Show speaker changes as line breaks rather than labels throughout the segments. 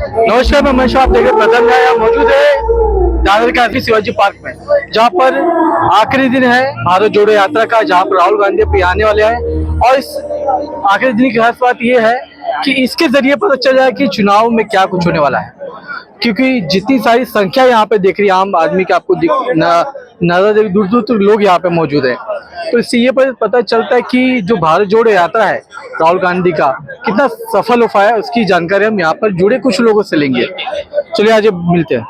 नमस्कार, मैं महेश। आप देख रहे प्रथम न्याय। यहाँ मौजूद है दादर के शिवाजी पार्क में, जहाँ पर आखिरी दिन है भारत जोड़ो यात्रा का, जहाँ पर राहुल गांधी पे आने वाले हैं। और इस आखिरी दिन की खास बात यह है कि इसके जरिए पता चल जाए कि चुनाव में क्या कुछ होने वाला है, क्योंकि जितनी सारी संख्या यहाँ पे देख रही है आम आदमी के, आपको नजर दूर दूर तक लोग यहाँ पे मौजूद है। तो इससे ये पता चलता है कि जो भारत जोड़ो यात्रा है राहुल गांधी का कितना सफल हो पाया, उसकी जानकारी हम यहाँ पर जुड़े कुछ लोगों से लेंगे। चलिए आज मिलते हैं।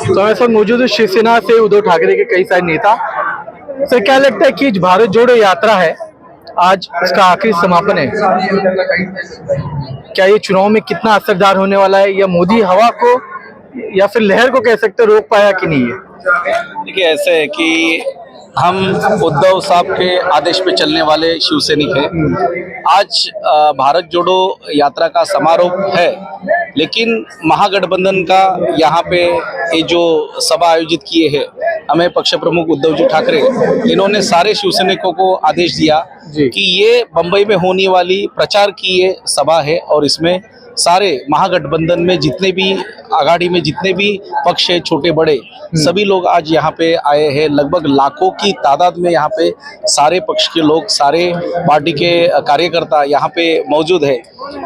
तो ऐसा मौजूद है शिवसेना से उद्धव ठाकरे के कई सारे नेता। सर, क्या लगता है कि भारत जोड़ो यात्रा है, आज इसका आखिरी समापन है, क्या ये चुनाव में कितना असरदार होने वाला है, या मोदी हवा को या फिर लहर को कह सकते रोक पाया कि नहीं है?
देखिए, ऐसे है कि हम उद्धव साहब के आदेश पे चलने वाले शिवसैनिक हैं। आज भारत जोड़ो यात्रा का समारोह है, लेकिन महागठबंधन का यहाँ पे ये जो सभा आयोजित किए हैं, हमें पक्ष प्रमुख उद्धव जी ठाकरे, इन्होंने सारे शिवसैनिकों को आदेश दिया कि ये बंबई में होने वाली प्रचार की ये सभा है और इसमें सारे महागठबंधन में जितने भी आघाड़ी में जितने भी पक्ष है, छोटे बड़े, सभी लोग आज यहाँ पे आए हैं। लगभग लाखों की तादाद में यहाँ पे सारे पक्ष के लोग, सारे पार्टी के कार्यकर्ता यहाँ पे मौजूद है।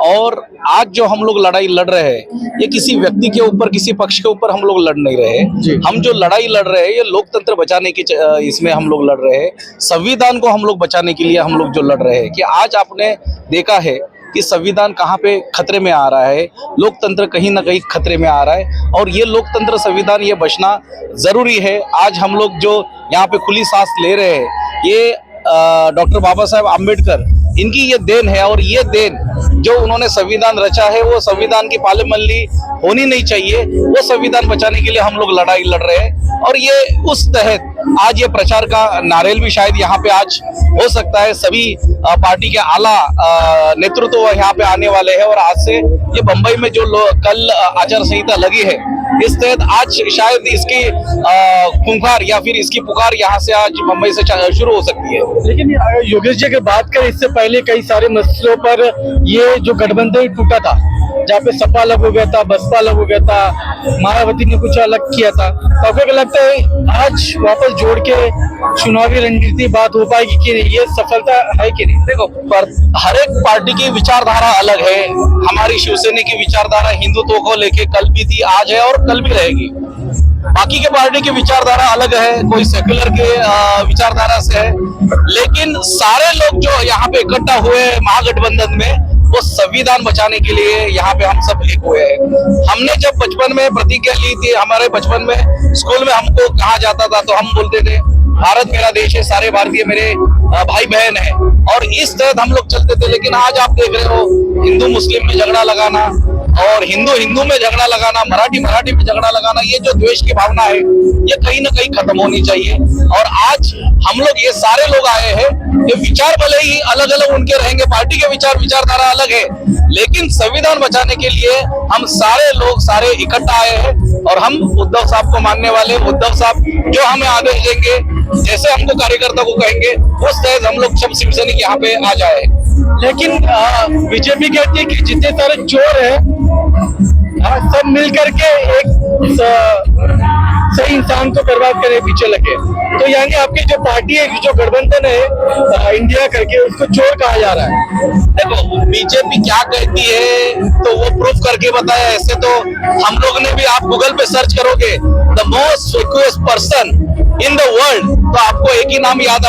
और आज जो हम लोग लड़ाई लड़ रहे हैं, ये किसी व्यक्ति के ऊपर, किसी पक्ष के ऊपर हम लोग लड़ नहीं रहे हैं। हम जो लड़ाई लड़ रहे हैं, ये लोकतंत्र बचाने की इसमें हम लोग लड़ रहे हैं। संविधान को हम लोग बचाने के लिए हम लोग जो लड़ रहे हैं, कि आज आपने देखा है कि संविधान कहाँ पे खतरे में आ रहा है, लोकतंत्र कहीं ना कहीं खतरे में आ रहा है, और ये लोकतंत्र, संविधान, ये बचना जरूरी है। आज हम लोग जो यहाँ पे खुली सांस ले रहे हैं, ये डॉक्टर बाबा साहेब आम्बेडकर, इनकी ये देन है। और ये देन जो उन्होंने संविधान रचा है, वो संविधान की पालेमल्ली होनी नहीं चाहिए। वो संविधान बचाने के लिए हम लोग लड़ाई लड़ रहे हैं। और ये उस तहत आज ये प्रचार का नारेल भी शायद यहाँ पे आज हो सकता है। सभी पार्टी के आला नेतृत्व यहाँ पे आने वाले हैं। और आज से ये बंबई में जो कल आचार संहिता लगी है, इस तहत आज शायद इसकी खुंखार या फिर इसकी पुकार यहाँ से आज मुंबई से शुरू हो सकती है।
लेकिन योगेश जी की बात करें, इससे पहले कई सारे मसलों पर ये जो गठबंधन टूटा था, जहाँ पे सपा अलग हो गया था, बसपा अलग हो गया था, मायावती ने कुछ अलग किया था, तो आपको क्या लगता है आज वापस जोड़ के चुनावी रणनीति बात हो पाएगी कि नहीं, ये सफलता है कि नहीं?
देखो, पर हर एक पार्टी की विचारधारा अलग है। हमारी शिवसेना की विचारधारा हिंदुत्व को लेके कल भी थी, आज है और कल भी रहेगी। बाकी के पार्टी की विचारधारा अलग है, कोई सेक्युलर के विचारधारा से है। लेकिन सारे लोग जो यहाँ पे इकट्ठा हुए महागठबंधन में, वो संविधान बचाने के लिए यहाँ पे हम सब एक हुए हैं। हमने जब बचपन में प्रतिज्ञा ली थी, हमारे बचपन में स्कूल में हमको कहा जाता था, तो हम बोलते थे भारत मेरा देश है, सारे भारतीय मेरे भाई बहन है, और इस तहत हम लोग चलते थे। लेकिन आज आप देख रहे हो, हिंदू मुस्लिम में झगड़ा लगाना, और हिंदू हिंदू में झगड़ा लगाना, मराठी मराठी में झगड़ा लगाना, ये जो द्वेष की भावना है, ये कहीं ना कहीं खत्म होनी चाहिए। और आज हम लोग ये सारे लोग आए हैं, ये विचार भले ही अलग अलग उनके रहेंगे, पार्टी के विचारधारा अलग है, लेकिन संविधान बचाने के लिए हम सारे लोग सारे इकट्ठा आए हैं। और हम उद्धव साहब को मानने वाले, उद्धव साहब जो हमें आदेश देंगे, जैसे हमको कार्यकर्ता को कहेंगे, उस तहत हम लोग सब शिवसैनिक यहाँ पे आ जाए।
लेकिन बीजेपी कहती है कि जितने सारे चोर है सब मिल करके एक सही इंसान को बर्बाद करने पीछे लगे, तो यानी आपकी जो पार्टी है, जो गठबंधन है इंडिया करके, उसको चोर कहा जा रहा है।
देखो, बीजेपी क्या कहती है तो वो प्रूफ करके बताया। ऐसे तो हम लोग ने भी, आप गूगल पे सर्च करोगे the most securest person in the world, तो आपको एक ही नाम याद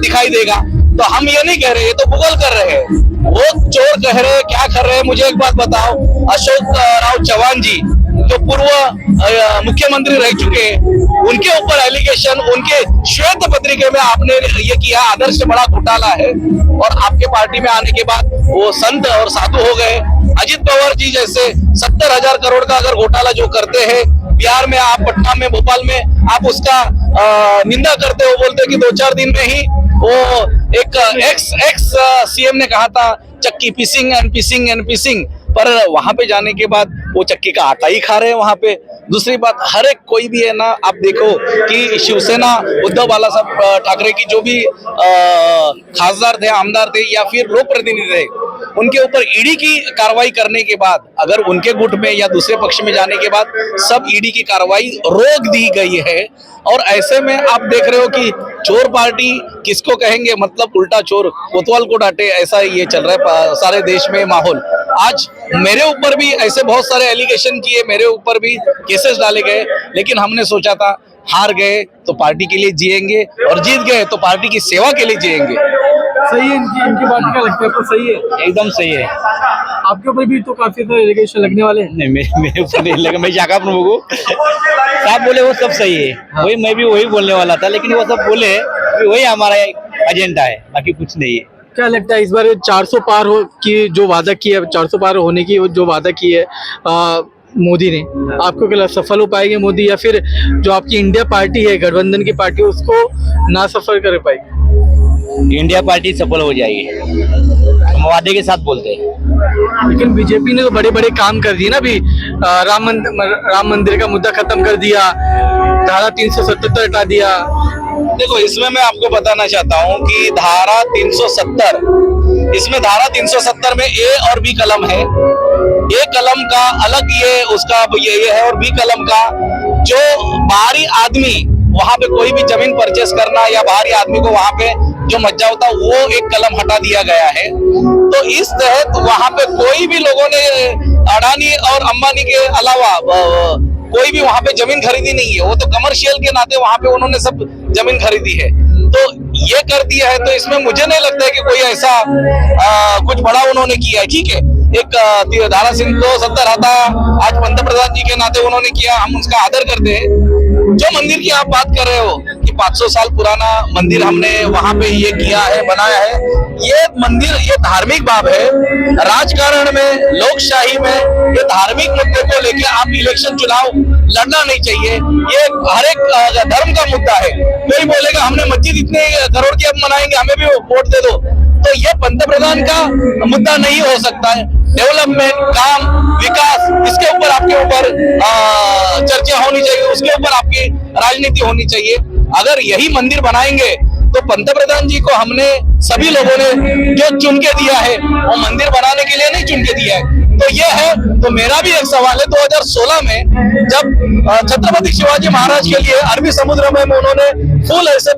दिखाई देगा। तो हम ये नहीं कह रहे, ये तो गूगल कर रहे हैं। वो चोर कह रहे हैं, क्या कर रहे हैं? मुझे एक बात बताओ, अशोक राव चौहान जी जो पूर्व मुख्यमंत्री रह चुके हैं, उनके ऊपर एलिगेशन, उनके श्वेत पत्रिका में आपने ये किया, आदर्श से बड़ा घोटाला है। और आपके पार्टी में आने के बाद वो संत और साधु हो गए। अजित पवार जी जैसे 70,000 करोड़ का अगर घोटाला जो करते हैं बिहार में, आप पटना में, भोपाल में, आप उसका निंदा करते हो, बोलते कि 2-4 दिन में ही वो एक एक्स सीएम ने कहा था चक्की पीसिंग एंड पीसिंग एंड पीसिंग, पर वहां पे जाने के बाद वो चक्की का आटा ही खा रहे हैं वहां पे। दूसरी बात, हर एक कोई भी है ना, आप देखो कि शिवसेना उद्धव बालासाहेब ठाकरे की जो भी खासदार थे, आमदार थे या फिर लोक प्रतिनिधि थे, उनके ऊपर ईडी की कार्रवाई करने के बाद अगर उनके गुट में या दूसरे पक्ष में जाने के बाद सब ईडी की कार्रवाई रोक दी गई है। और ऐसे में आप देख रहे हो कि चोर पार्टी किसको कहेंगे, मतलब उल्टा चोर कोतवाल को डांटे, ऐसा ये चल रहा है सारे देश में माहौल। आज मेरे ऊपर भी ऐसे बहुत सारे एलिगेशन किए, मेरे ऊपर भी केसेस डाले गए, लेकिन हमने सोचा था हार गए तो पार्टी के लिए जिएंगे और जीत गए तो पार्टी की सेवा के लिए जिएंगे।
सही है, इनकी बात क्या लगता है आपको? सही है,
एकदम सही है।
आपके ऊपर भी तो काफी सारे एलिगेशन लगने वाले हैं।
नहीं, मेरे ऊपर नहीं लगा, मैं शाखा प्रमुख हूँ। साहब बोले वो सब सही है, वही मैं भी वही बोलने वाला था, लेकिन वो सब बोले कि वही हमारा एजेंडा है, बाकी कुछ नहीं है।
क्या लगता है इस बार 400 पार हो की जो वादा की है, 400 पार होने की जो वादा की है मोदी ने, आपको क्या सफल हो पाएंगे मोदी, या फिर जो आपकी इंडिया पार्टी है, गठबंधन की पार्टी, उसको ना सफल कर पाएगी?
इंडिया पार्टी सफल हो जाएगी, हम वादे के साथ बोलते हैं।
लेकिन बीजेपी ने तो बड़े बड़े काम कर दिए ना अभी। राम मंदिर का मुद्दा खत्म कर दिया, धारा 377 हटा दिया।
देखो, इसमें मैं आपको बताना चाहता हूं कि धारा 370, इसमें धारा 370 में ए और बी कलम है। ए कलम का अलग ये उसका ये है, और बी कलम का जो बाहरी आदमी वहां पे कोई भी जमीन परचेस करना या बाहरी आदमी को वहां पे जो मज्जा होता वो एक कलम हटा दिया गया है। तो इस तहत वहां पे कोई भी लोगों ने अडानी और अंबानी के अलावा कोई भी वहां पे जमीन खरीदी नहीं है। वो तो कमर्शियल के नाते वहां पे उन्होंने सब जमीन खरीदी है, तो ये कर दिया है। तो इसमें मुझे नहीं लगता है कि कोई ऐसा कुछ बड़ा उन्होंने किया है। ठीक है, एक धारा 370 हटा, आज पंतप्रधान जी के नाते उन्होंने किया, हम उसका आदर करते हैं। जो मंदिर की आप बात कर रहे हो कि 500 साल पुराना मंदिर हमने वहां पे ये किया है, बनाया है, ये मंदिर ये धार्मिक भाव है। राजकारण में, लोकशाही में ये धार्मिक मुद्दे को लेके आप इलेक्शन चुनाव लड़ना नहीं चाहिए। ये हर एक धर्म का मुद्दा है। कोई बोलेगा हमने मस्जिद इतने करोड़ की अब बनाएंगे, हमें भी वोट दे दो, तो ये पंतप्रधान का मुद्दा नहीं हो सकता है। डेवलपमेंट, काम, विकास, इसके ऊपर आपके ऊपर चर्चा होनी चाहिए, उसके ऊपर आपकी राजनीति होनी चाहिए। अगर यही मंदिर बनाएंगे तो पंतप्रधान जी को हमने सभी लोगों ने जो चुन के दिया है वो मंदिर बनाने के लिए नहीं चुन के दिया है। तो ये है। तो मेरा भी एक सवाल है, 2016 में जब छत्रपति शिवाजी महाराज के लिए अरबी समुद्र में उन्होंने फूल ऐसे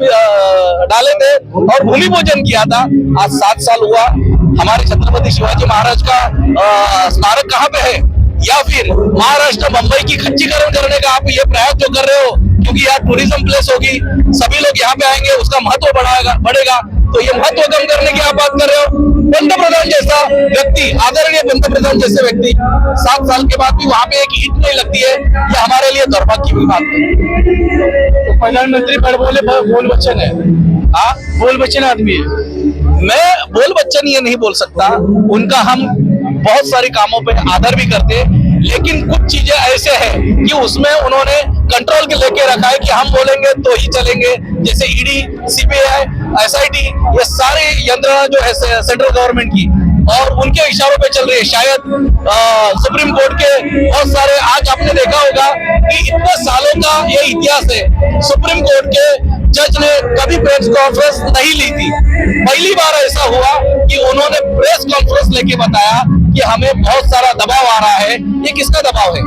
डाले थे और भूमि पूजन किया था, आज 7 साल हुआ, हमारे छत्रपति शिवाजी महाराज का स्मारक कहाँ पे है? या फिर महाराष्ट्र मुंबई की खच्चीकरण करने का आप ये प्रयास जो कर रहे हो, क्योंकि यार टूरिज्म प्लेस होगी, सभी लोग यहाँ पे आएंगे, उसका महत्व बढ़ेगा, तो ये महत्व कम करने की आप बात कर रहे हो। पंतप्रधान जैसा व्यक्ति, आदरणीय पंतप्रधान जैसे व्यक्ति 7 साल के बाद भी वहां पे एक ईंट नहीं लगती है, ये हमारे लिए दुर्भाग्य की बात है।
तो प्रधानमंत्री बोल बच्चन है,
हाँ,
बोल बच्चन आदमी है।
मैं बोल बच्चन ये नहीं बोल सकता, उनका हम बहुत सारे कामों पे आदर भी करते हैं, लेकिन कुछ चीजें ऐसे हैं कि उसमें उन्होंने कंट्रोल के लेके रखा है कि हम बोलेंगे तो ही चलेंगे। जैसे ईडी, सीबीआई, एसआईटी, ये सारे यंत्रणा जो है सेंट्रल गवर्नमेंट की, और उनके इशारों पे चल रही है। शायद सुप्रीम कोर्ट के बहुत सारे, आज आपने देखा होगा कि इतने सालों का ये इतिहास है, सुप्रीम कोर्ट के जज ने कभी प्रेस कॉन्फ्रेंस नहीं ली थी। पहली बार ऐसा हुआ कि उन्होंने प्रेस कॉन्फ्रेंस लेके बताया कि हमें बहुत सारा दबाव आ रहा है। ये किसका दबाव है?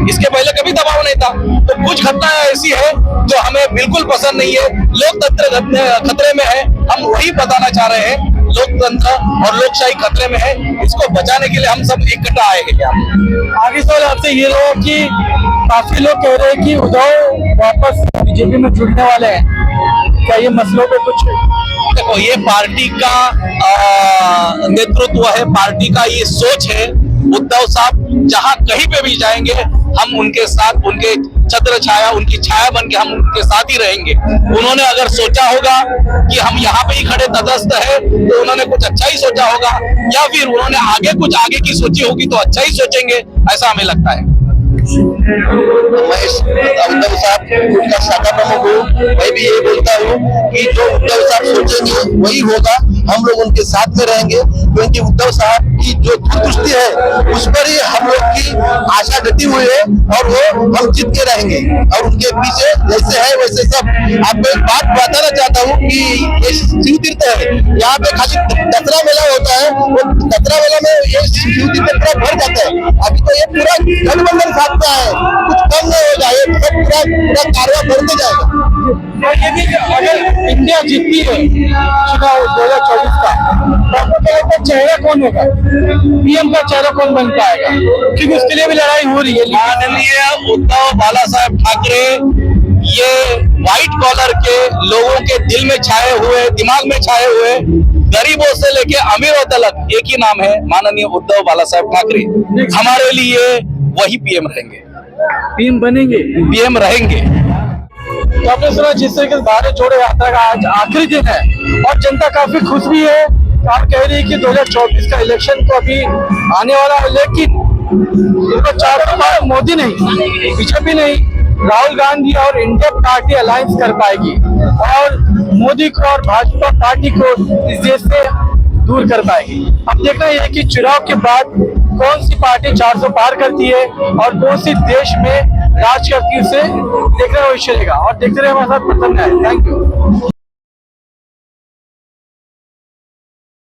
इसके पहले कभी दबाव नहीं था। तो कुछ घटनाएं ऐसी है जो हमें बिल्कुल पसंद नहीं है। लोकतंत्र खतरे में है, हम वही बताना चाह रहे हैं। लोकतंत्र और लोकशाही खतरे में है, इसको बचाने के लिए हम सब इकट्ठा आए हैं।
आगे सवाल आपसे ये रहा कि काफी लोग कह रहे हैं कि उद्धव वापस बीजेपी में जुड़ने वाले हैं, क्या ये मसलों पे कुछ?
देखो, ये पार्टी का नेतृत्व है, पार्टी का ये सोच है। उद्धव साहब जहां कहीं पे भी जाएंगे, हम उनके साथ, उनके छत्र छाया, उनकी छाया बन के हम उनके साथ ही रहेंगे। उन्होंने अगर सोचा होगा कि हम यहाँ पे ही खड़े तटस्थ है, तो उन्होंने कुछ अच्छा ही सोचा होगा, या फिर उन्होंने आगे कुछ आगे की सोची होगी तो अच्छा ही सोचेंगे, ऐसा हमें लगता है।
मैं उद्धव साहब उनका शाखा प्रमुख हूँ। मैं भी यही बोलता हूँ कि जो उद्धव साहब सोचेंगे वही होगा। हम लोग उनके साथ में रहेंगे, क्योंकि उद्धव साहब की जो दूरदृष्टि है उस पर ही हम लोग की आशा डटी हुई है और वो हम जीत के रहेंगे। और उनके पीछे जैसे है वैसे सब। आपको एक बात बताना चाहता हूँ कि ये शिव तीर्थ है, यहाँ पे खाली दसरा मेला होता है, वो दसरा मेला में ये शिव तीर्थ पूरा भर जाता है। अभी तो ये पूरा गठबंधन साथ में है, कुछ कम नहीं होगा, ये सब पूरा कारवा बढ़ते जाएगा।
और ये भी अगर इंडिया जीतती है चुनाव 2024 का, तो आपको क्या लगता है चेहरा कौन होगा, पीएम का चेहरा कौन बन पाएगा? क्योंकि उसके लिए भी लड़ाई हो रही है।
माननीय उद्धव बाला साहेब ठाकरे ये व्हाइट कॉलर के लोगों के दिल में छाए हुए, दिमाग में छाए हुए, गरीबों से लेके अमीरों तक एक ही नाम है, माननीय उद्धव बाला साहेब ठाकरे। हमारे लिए वही पीएम रहेंगे,
पीएम बनेंगे,
पीएम रहेंगे।
तो आपने सुना जिस तरीके से भारत जोड़ो यात्रा का आज आखिरी दिन है और जनता काफी खुश भी है। आप कह रही है कि 2024 का इलेक्शन तो अभी आने वाला है, लेकिन इनको 4 बार मोदी नहीं, बीजेपी नहीं, राहुल गांधी और इंडिया पार्टी अलायंस कर पाएगी और मोदी को और भाजपा पार्टी को इस देश से दूर कर पाएगी। अब देखना यह है कि चुनाव के बाद कौन सी पार्टी 400 पार करती है और कौन सी देश में राज करती है, उसे देखना भविष्य रहेगा। और देखते रहे हमारे साथ। Thank you.